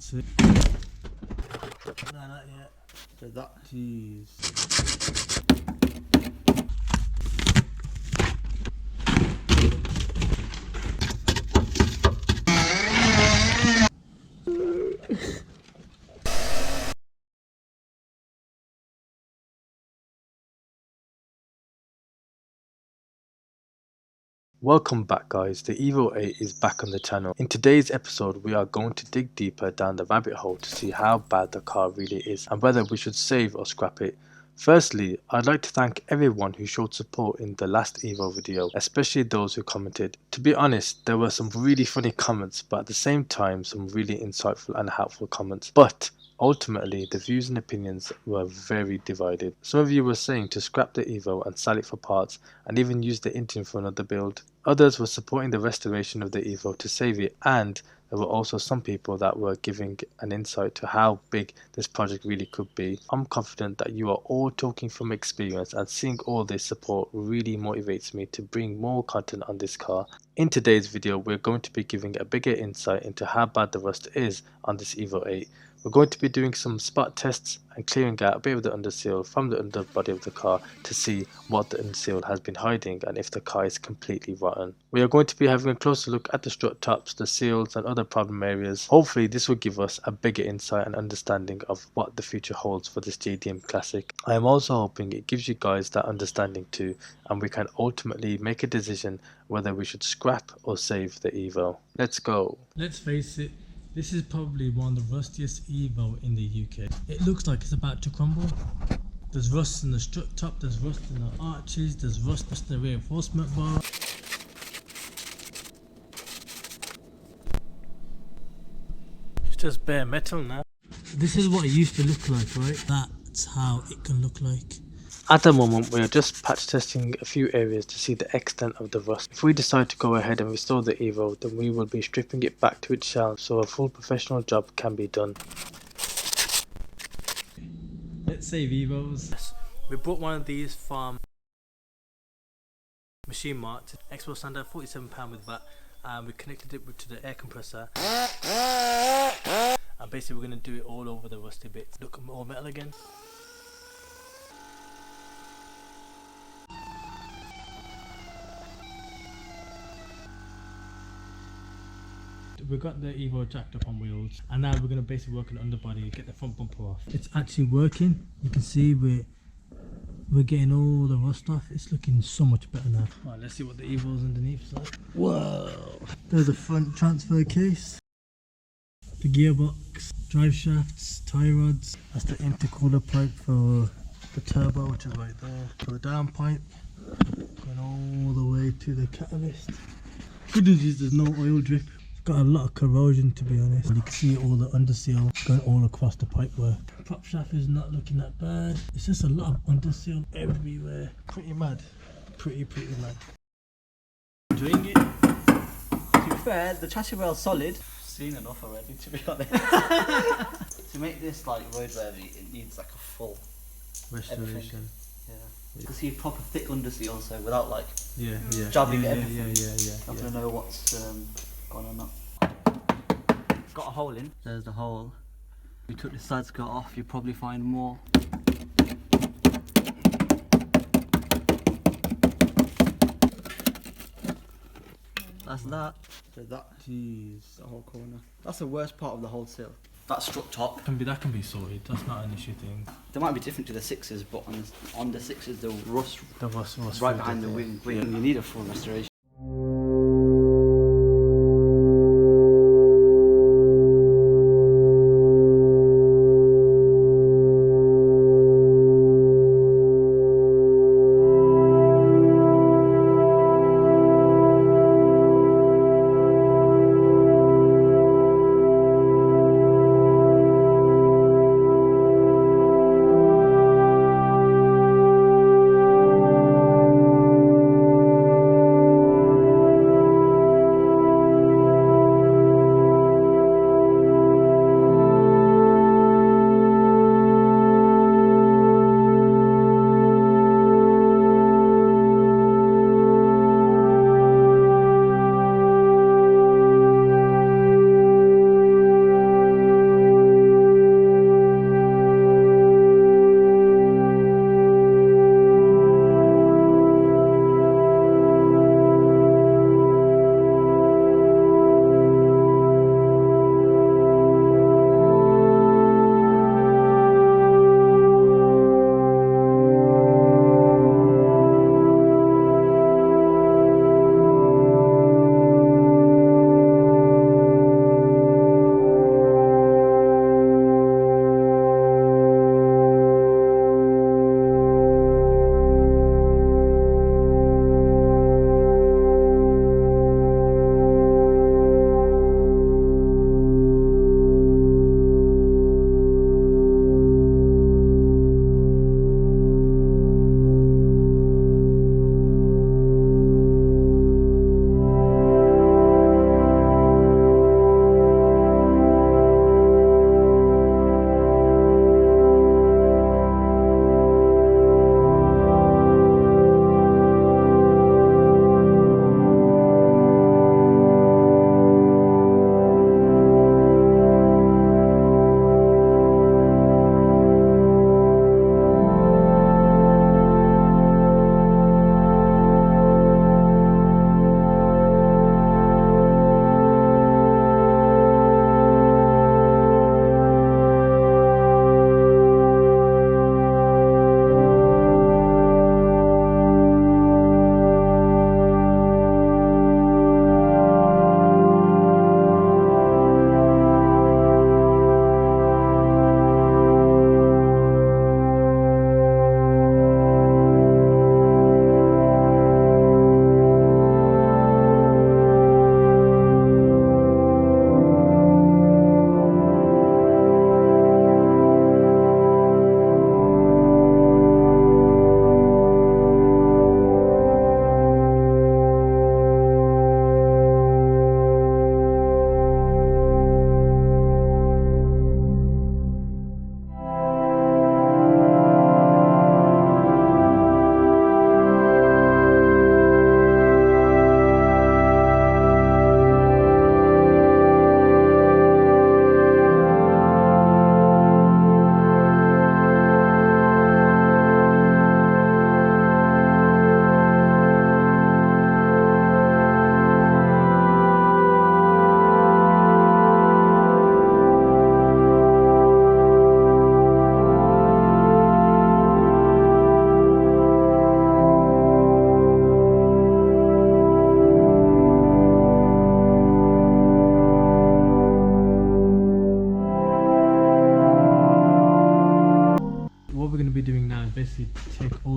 sick. No, not yet. So that. Jeez. Welcome back guys, the Evo 8 is back on the channel. In today's episode we are going to dig deeper down the rabbit hole to see how bad the car really is and whether we should save or scrap it. Firstly, I'd like to thank everyone who showed support in the last Evo video, especially those who commented. To be honest, there were some really funny comments, but at the same time some really insightful and helpful comments. But ultimately, the views and opinions were very divided. Some of you were saying to scrap the Evo and sell it for parts and even use the engine for another build. Others were supporting the restoration of the Evo to save it, and there were also some people that were giving an insight to how big this project really could be. I'm confident that you are all talking from experience, and seeing all this support really motivates me to bring more content on this car. In today's video, we're going to be giving a bigger insight into how bad the rust is on this Evo 8. We're going to be doing some spot tests and clearing out a bit of the underseal from the underbody of the car to see what the underseal has been hiding and if the car is completely rotten. We are going to be having a closer look at the strut tops, the seals and other problem areas. Hopefully this will give us a bigger insight and understanding of what the future holds for this JDM Classic. I am also hoping it gives you guys that understanding too, and we can ultimately make a decision whether we should scrap or save the Evo. Let's go. Let's face it, this is probably one of the rustiest Evo in the UK. It looks like it's about to crumble. There's rust in the strut top, there's rust in the arches, there's rust in the reinforcement bar. It's just bare metal now. This is what it used to look like, right? That's how it can look like. At the moment we are just patch testing a few areas to see the extent of the rust. If we decide to go ahead and restore the Evo, then we will be stripping it back to its shell so a full professional job can be done. Let's save Evos. Yes, we bought one of these from Machine Mart, Expo standard, £47 with that, and we connected it to the air compressor, and basically we're going to do it all over the rusty bits. Look more metal again. We got the Evo jacked up on wheels, and now we're going to basically work on the underbody, get the front bumper off. It's actually working. You can see we're getting all the rust off. It's looking so much better now. Right, let's see what the Evo's underneath is like. Whoa! There's the front transfer case, the gearbox, drive shafts, tie rods. That's the intercooler pipe for the turbo, which is right there. For the down pipe, going all the way to the catalyst. Good news is there's no oil drip. Got a lot of corrosion, to be honest. You can see all the underseal going all across the pipework. Prop shaft is not looking that bad. It's just a lot of underseal everywhere. Pretty mad. Pretty mad. Enjoying it? To be fair, the chassis rail's solid. Seen enough already, to be honest. To make this like roadworthy, it needs like a full Restoration. everything. Yeah. You can see proper thick underseal, so without like Yeah. jabbing yeah, everything. Yeah. I'm gonna know what's gone on up. Got a hole in. There's the hole. If you took the side skirt off, you'd probably find more. That's that. So that. Jeez. The whole corner. That's the worst part of the whole seal. That strut top. That can be sorted. That's not an issue thing. They might be different to the sixes, but on the sixes, the rust The rust right behind the wing. You need a full restoration.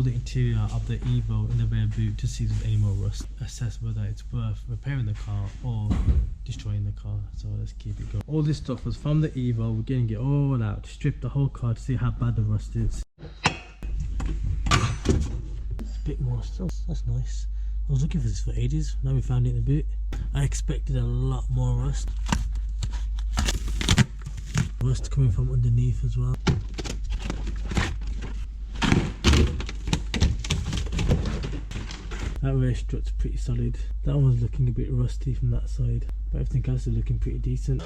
all the interior of the Evo in the rear boot to see if there's any more rust. Assess whether it's worth repairing the car or destroying the car. So let's keep it going. All this stuff was from the Evo. We're getting it all out, strip the whole car to see how bad the rust is. It's a bit more stuff. That's nice. I was looking for this for ages. Now we found it in the boot. I expected a lot more rust. Rust coming from underneath as well. That rear strut's pretty solid. That one's looking a bit rusty from that side, but everything else is looking pretty decent.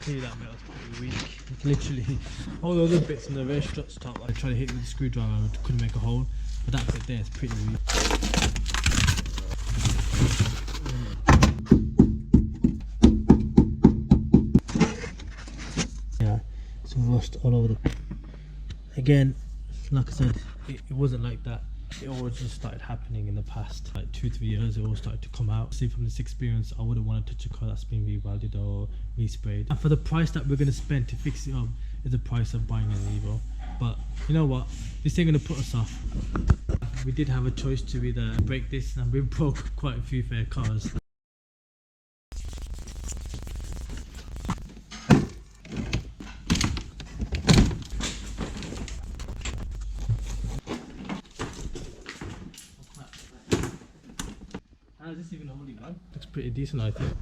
Clearly that metal's pretty weak. It's literally all the other bits in the rear strut's top. I tried to hit it with a screwdriver, I couldn't make a hole, but that bit there is pretty weak. Yeah, it's rust all over the. Again, like I said, it wasn't like that. It all just started happening in the past like 2-3 years. It all started to come out. See, from this experience, I wouldn't want to touch a car that's been rewelded or resprayed. And for the price that we're going to spend to fix it up is the price of buying an Evo. But you know what? This ain't going to put us off. We did have a choice to either break this, and we broke quite a few fair cars. How is this even holding on? Looks pretty decent, I think.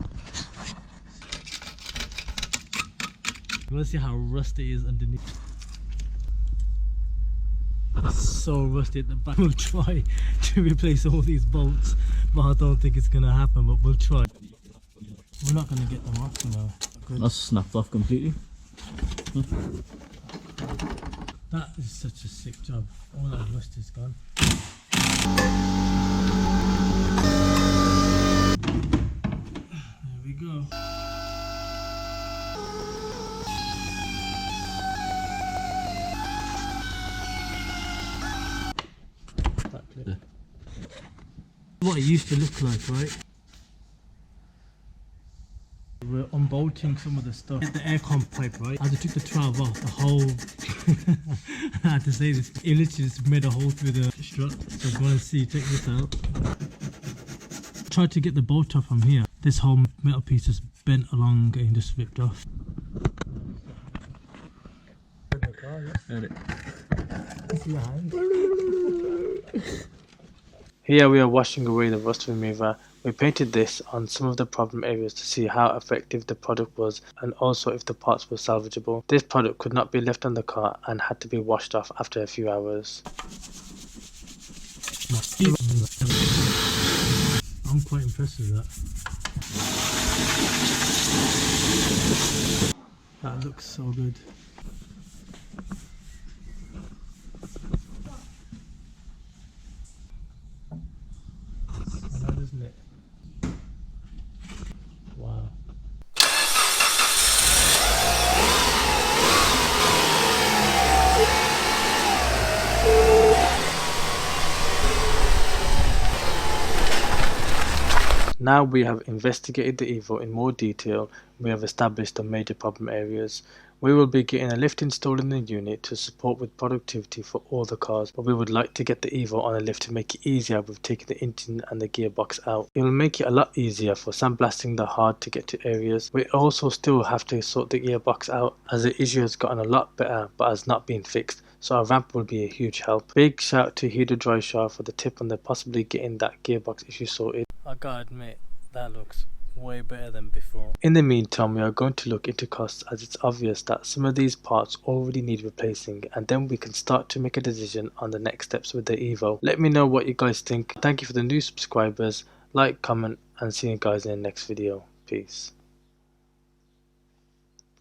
You want to see how rusty it is underneath? It's so rusty at the back. We'll try to replace all these bolts, but I don't think it's going to happen, but we'll try. We're not going to get them off, you know. That's snapped off completely. That is such a sick job. All that rust is gone. There we go. Yeah. What it used to look like, right? We're unbolting some of the stuff. The aircon pipe, right? I just took the 12 off, the whole. I had to say this. It literally just made a hole through the strut. So if you want to see, check this out. Tried to get the bolt off from here. This whole metal piece just bent along and just ripped off. Here we are washing away the rust remover. We painted this on some of the problem areas to see how effective the product was and also if the parts were salvageable. This product could not be left on the car and had to be washed off after a few hours. I'm quite impressed with that. That looks so good. I know, isn't it? Wow. Now we have investigated the Evo in more detail, we have established the major problem areas. We will be getting a lift installed in the unit to support with productivity for all the cars, but we would like to get the Evo on a lift to make it easier with taking the engine and the gearbox out. It will make it a lot easier for sandblasting the hard to get to areas. We also still have to sort the gearbox out as the issue has gotten a lot better but has not been fixed, so a ramp will be a huge help. Big shout to Huda Dryshaw for the tip on the possibly getting that gearbox issue sorted. I gotta admit, that looks way better than before. In the meantime, we are going to look into costs as it's obvious that some of these parts already need replacing, and then we can start to make a decision on the next steps with the Evo. Let me know what you guys think. Thank you for the new subscribers. Like, comment, and see you guys in the next video. Peace.